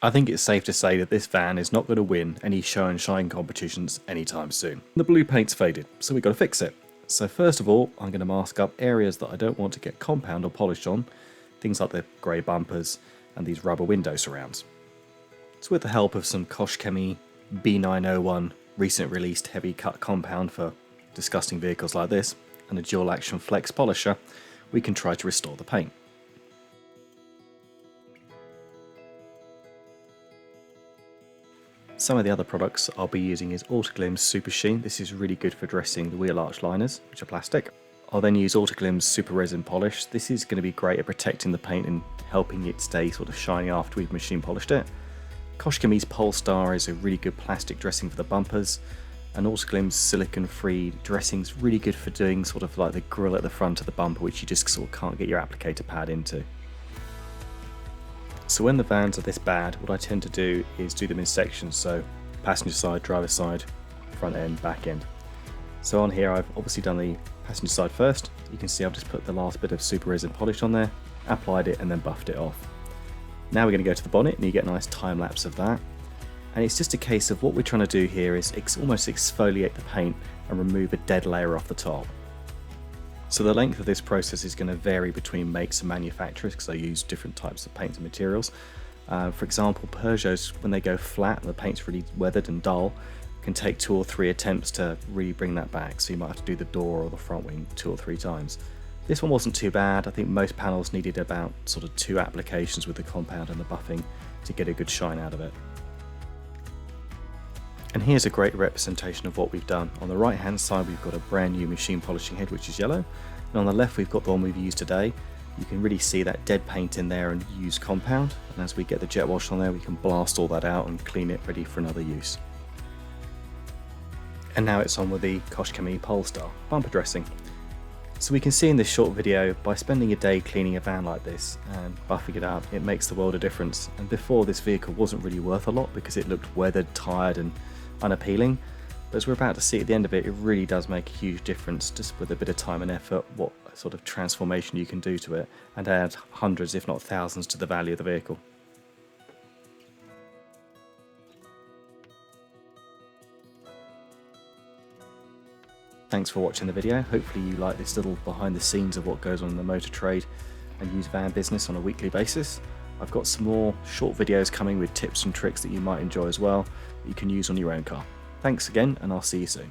I think it's safe to say that this van is not going to win any show and shine competitions anytime soon. The blue paint's faded, so we've got to fix it. So first of all, I'm going to mask up areas that I don't want to get compound or polish on, things like the grey bumpers and these rubber window surrounds. So with the help of some Koshchemi B901 recent released heavy cut compound for disgusting vehicles like this, and a dual action flex polisher, we can try to restore the paint. Some of the other products I'll be using is Autoglim's Super Sheen. This is really good for dressing the wheel arch liners, which are plastic. I'll then use Autoglim's Super Resin Polish. This is going to be great at protecting the paint and helping it stay sort of shiny after we've machine polished it. Koshchemi's Polestar is a really good plastic dressing for the bumpers, and Autoglim's silicone-free dressing is really good for doing sort of like the grille at the front of the bumper, which you just sort of can't get your applicator pad into. So when the vans are this bad, what I tend to do is do them in sections, so passenger side, driver side, front end, back end. So on here I've obviously done the passenger side first. You can see I've just put the last bit of super resin polish on there, applied it and then buffed it off. Now we're going to go to the bonnet and you get a nice time lapse of that. And it's just a case of what we're trying to do here is almost exfoliate the paint and remove a dead layer off the top. So the length of this process is going to vary between makes and manufacturers because I use different types of paints and materials. For example, Peugeots, when they go flat and the paint's really weathered and dull, can take 2 or 3 attempts to really bring that back. So you might have to do the door or the front wing 2 or 3 times. This one wasn't too bad. I think most panels needed about sort of 2 applications with the compound and the buffing to get a good shine out of it. And here's a great representation of what we've done. On the right hand side we've got a brand new machine polishing head which is yellow, and on the left we've got the one we've used today. You can really see that dead paint in there and used compound, and as we get the jet wash on there we can blast all that out and clean it ready for another use. And now it's on with the Koshchemi Polestar bumper dressing. So we can see in this short video, by spending a day cleaning a van like this and buffing it up, it makes the world of difference. And before, this vehicle wasn't really worth a lot because it looked weathered, tired and unappealing. But as we're about to see at the end of it, it really does make a huge difference just with a bit of time and effort, what sort of transformation you can do to it and add hundreds if not thousands to the value of the vehicle. Thanks for watching the video. Hopefully you like this little behind the scenes of what goes on in the motor trade and used van business on a weekly basis. I've got some more short videos coming with tips and tricks that you might enjoy as well that you can use on your own car. Thanks again, and I'll see you soon.